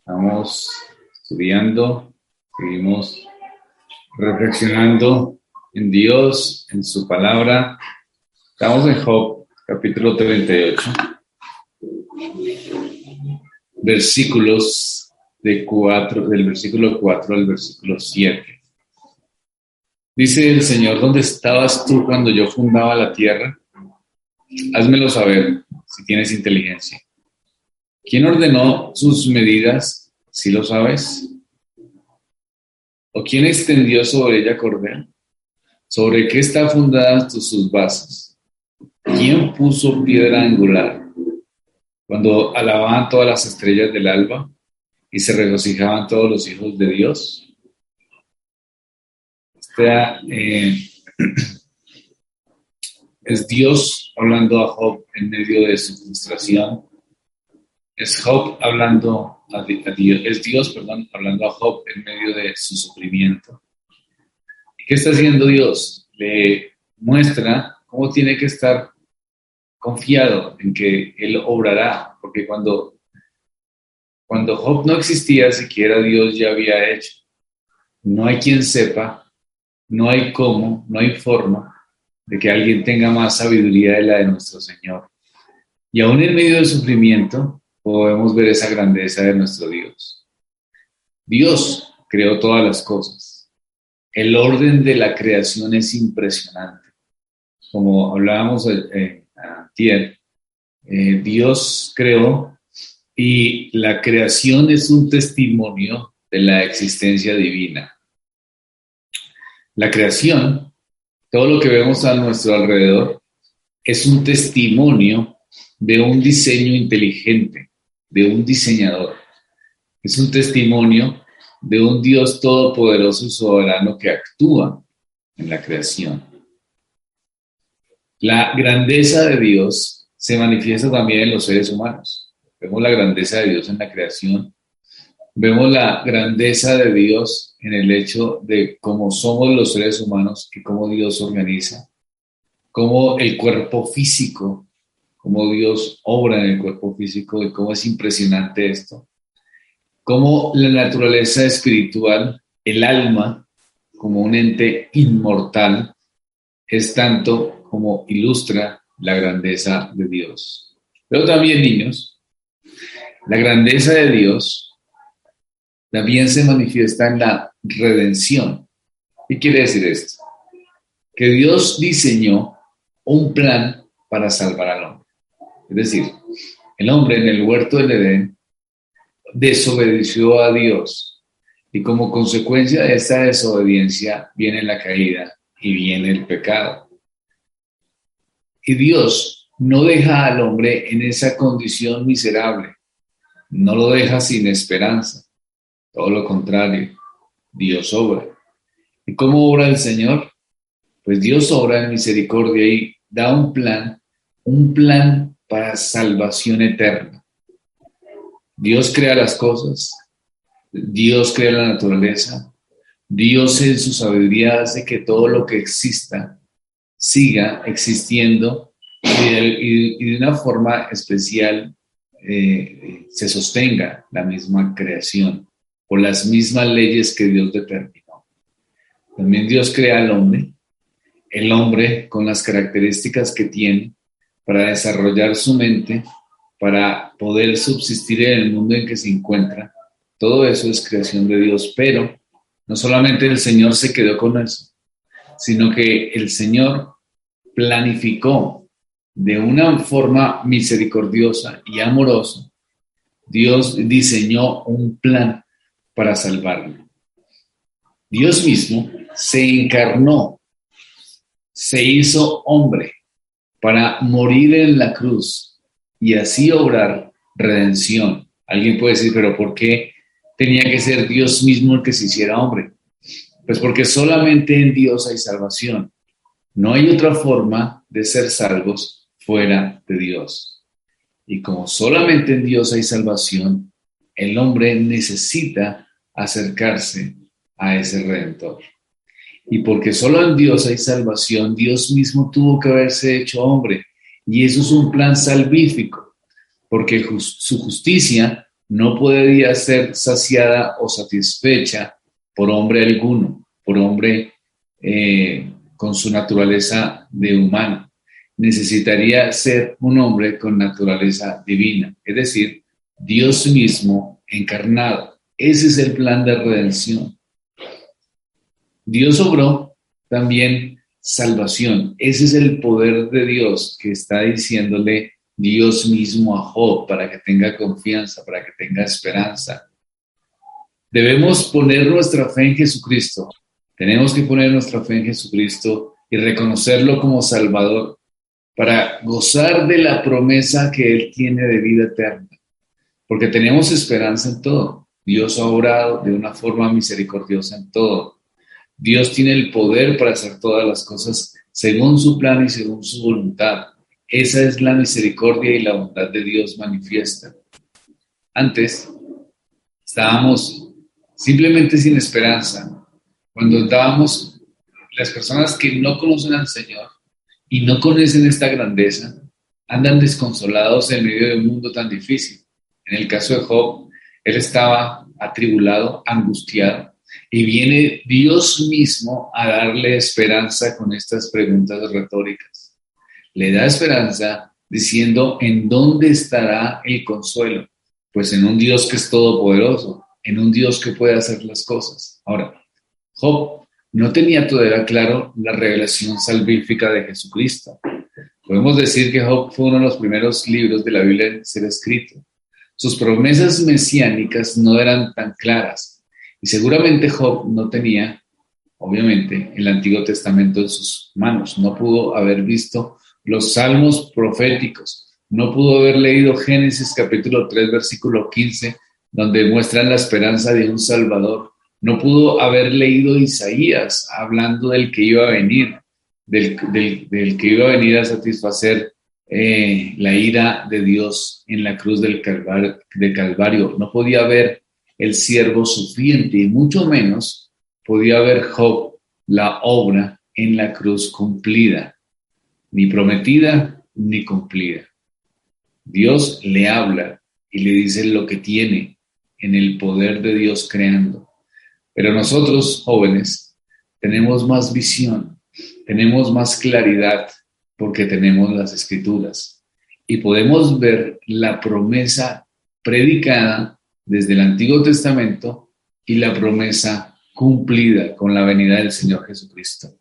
Estamos estudiando, seguimos reflexionando en Dios, en su palabra. Estamos en Job, capítulo 38, versículos del versículo 4 al versículo 7. Dice el Señor: ¿dónde estabas tú cuando yo fundaba la tierra? Házmelo saber, si tienes inteligencia. ¿Quién ordenó sus medidas, si lo sabes? ¿O quién extendió sobre ella cordel? ¿Sobre qué están fundadas sus bases? ¿Quién puso piedra angular? Cuando alababan todas las estrellas del alba y se regocijaban todos los hijos de Dios. Es Dios hablando a Job en medio de su frustración. Es Job hablando a Dios, es Dios, hablando a Job en medio de su sufrimiento. ¿Y qué está haciendo Dios? Le muestra cómo tiene que estar confiado en que Él obrará, porque cuando Job no existía, siquiera Dios ya había hecho. No hay quien sepa, no hay cómo, no hay forma de que alguien tenga más sabiduría de la de nuestro Señor. Y aún en medio del sufrimiento, podemos ver esa grandeza de nuestro Dios. Dios creó todas las cosas. El orden de la creación es impresionante. Como hablábamos antier, Dios creó y la creación es un testimonio de la existencia divina. La creación, todo lo que vemos a nuestro alrededor, es un testimonio de un diseño inteligente, de un diseñador. Es un testimonio de un Dios todopoderoso y soberano que actúa en la creación. La grandeza de Dios se manifiesta también en los seres humanos. Vemos la grandeza de Dios en la creación. Vemos la grandeza de Dios en el hecho de cómo somos los seres humanos y cómo Dios organiza, cómo el cuerpo físico, cómo Dios obra en el cuerpo físico y cómo es impresionante esto. Cómo la naturaleza espiritual, el alma, como un ente inmortal, es tanto como ilustra la grandeza de Dios. Pero también, niños, la grandeza de Dios también se manifiesta en la redención. ¿Qué quiere decir esto? Que Dios diseñó un plan para salvar al hombre. Es decir, el hombre en el huerto del Edén desobedeció a Dios y como consecuencia de esta desobediencia viene la caída y viene el pecado. Y Dios no deja al hombre en esa condición miserable, no lo deja sin esperanza, todo lo contrario, Dios obra. ¿Y cómo obra el Señor? Pues Dios obra en misericordia y da un plan para salvación eterna. Dios crea las cosas, Dios crea la naturaleza, Dios en su sabiduría hace que todo lo que exista siga existiendo y de una forma especial se sostenga la misma creación por las mismas leyes que Dios determinó. También Dios crea al hombre, el hombre con las características que tiene para desarrollar su mente, para poder subsistir en el mundo en que se encuentra. Todo eso es creación de Dios, pero no solamente el Señor se quedó con eso, sino que el Señor planificó de una forma misericordiosa y amorosa. Dios diseñó un plan para salvarlo. Dios mismo se encarnó, se hizo hombre para morir en la cruz y así obrar redención. Alguien puede decir, pero ¿por qué tenía que ser Dios mismo el que se hiciera hombre? Pues porque solamente en Dios hay salvación. No hay otra forma de ser salvos fuera de Dios. Y como solamente en Dios hay salvación, el hombre necesita acercarse a ese Redentor. Y porque solo en Dios hay salvación, Dios mismo tuvo que haberse hecho hombre. Y eso es un plan salvífico, porque su justicia no podía ser saciada o satisfecha por hombre alguno, por hombre con su naturaleza de humano. Necesitaría ser un hombre con naturaleza divina, es decir, Dios mismo encarnado. Ese es el plan de redención. Dios obró también salvación. Ese es el poder de Dios que está diciéndole Dios mismo a Job para que tenga confianza, para que tenga esperanza. Debemos poner nuestra fe en Jesucristo. Tenemos que poner nuestra fe en Jesucristo y reconocerlo como Salvador para gozar de la promesa que Él tiene de vida eterna. Porque tenemos esperanza en todo. Dios ha obrado de una forma misericordiosa en todo. Dios tiene el poder para hacer todas las cosas según su plan y según su voluntad. Esa es la misericordia y la bondad de Dios manifiesta. Antes estábamos simplemente sin esperanza. Cuando estábamos, las personas que no conocen al Señor y no conocen esta grandeza, andan desconsolados en medio de un mundo tan difícil. En el caso de Job, él estaba atribulado, angustiado, y viene Dios mismo a darle esperanza con estas preguntas retóricas. Le da esperanza diciendo, ¿en dónde estará el consuelo? Pues en un Dios que es todopoderoso, en un Dios que puede hacer las cosas. Ahora, Job no tenía todavía claro la revelación salvífica de Jesucristo. Podemos decir que Job fue uno de los primeros libros de la Biblia en ser escrito. Sus promesas mesiánicas no eran tan claras y seguramente Job no tenía, obviamente, el Antiguo Testamento en sus manos. No pudo haber visto los salmos proféticos, no pudo haber leído Génesis capítulo 3, versículo 15, donde muestran la esperanza de un Salvador. No pudo haber leído Isaías hablando del que iba a venir, del que iba a venir a satisfacer la ira de Dios en la cruz del Calvario. No podía ver el siervo sufriente y mucho menos podía ver Job la obra en la cruz cumplida, ni prometida ni cumplida. Dios le habla y le dice lo que tiene en el poder de Dios creando. Pero nosotros, jóvenes, tenemos más visión, tenemos más claridad porque tenemos las Escrituras y podemos ver la promesa predicada desde el Antiguo Testamento y la promesa cumplida con la venida del Señor Jesucristo.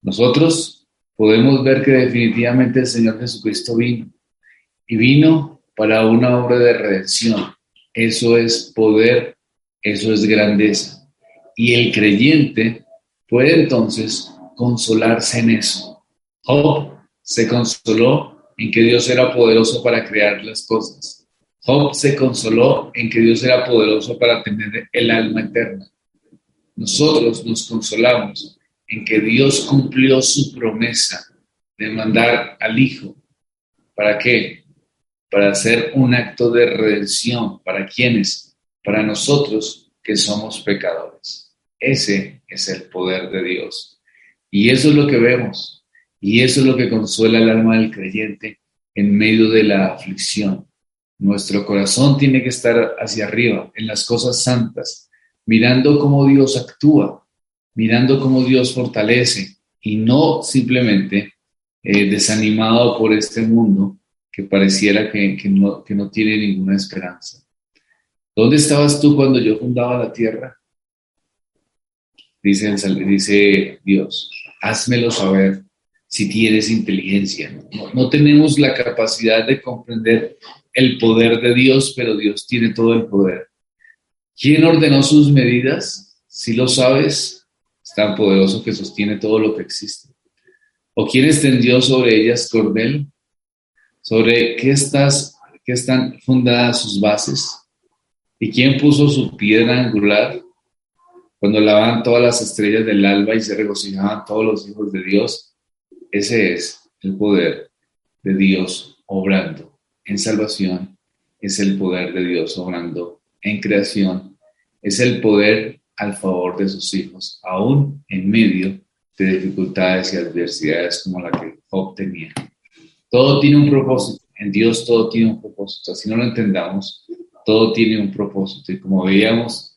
Nosotros podemos ver que definitivamente el Señor Jesucristo vino y vino para una obra de redención. Eso es poder, eso es grandeza. Y el creyente puede entonces consolarse en eso. Job se consoló en que Dios era poderoso para crear las cosas. Job se consoló en que Dios era poderoso para tener el alma eterna. Nosotros nos consolamos en que Dios cumplió su promesa de mandar al Hijo. ¿Para qué? Para hacer un acto de redención. ¿Para quiénes? Para nosotros que somos pecadores. Ese es el poder de Dios. Y eso es lo que vemos. Y eso es lo que consuela el alma del creyente en medio de la aflicción. Nuestro corazón tiene que estar hacia arriba, en las cosas santas, mirando cómo Dios actúa, mirando cómo Dios fortalece y no simplemente desanimado por este mundo que pareciera que no tiene ninguna esperanza. ¿Dónde estabas tú cuando yo fundaba la tierra? Dice Dios, házmelo saber si tienes inteligencia. No tenemos la capacidad de comprender el poder de Dios, pero Dios tiene todo el poder. ¿Quién ordenó sus medidas? Si lo sabes, es tan poderoso que sostiene todo lo que existe. ¿O quién extendió sobre ellas cordel? ¿Sobre qué están fundadas sus bases? ¿Y quién puso su piedra angular? Cuando lavaban todas las estrellas del alba y se regocijaban todos los hijos de Dios. Ese es el poder de Dios obrando en salvación, es el poder de Dios obrando en creación, es el poder al favor de sus hijos, aún en medio de dificultades y adversidades como la que Job tenía. Todo tiene un propósito, en Dios todo tiene un propósito, así no lo entendamos, todo tiene un propósito. Y como veíamos,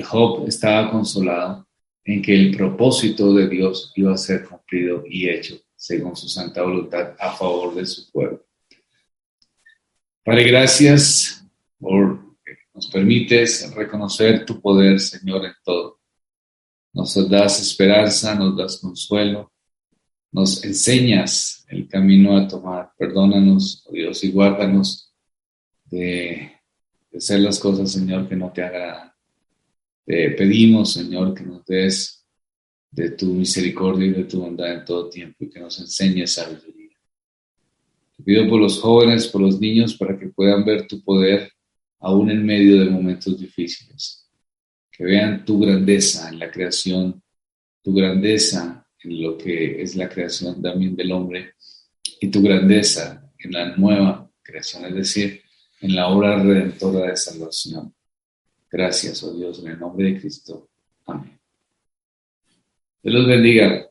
Job estaba consolado en que el propósito de Dios iba a ser cumplido y hecho según su santa voluntad a favor de su pueblo. Padre, gracias por que nos permites reconocer tu poder, Señor, en todo. Nos das esperanza, nos das consuelo, nos enseñas el camino a tomar. Perdónanos, oh Dios, y guárdanos de hacer las cosas, Señor, que no te agradan. Te pedimos, Señor, que nos des de tu misericordia y de tu bondad en todo tiempo y que nos enseñes sabiduría. Te pido por los jóvenes, por los niños, para que puedan ver tu poder aún en medio de momentos difíciles. Que vean tu grandeza en la creación, tu grandeza en lo que es la creación también del hombre y tu grandeza en la nueva creación, es decir, en la obra redentora de salvación. Gracias, oh Dios, en el nombre de Cristo. Amén. Dios los bendiga.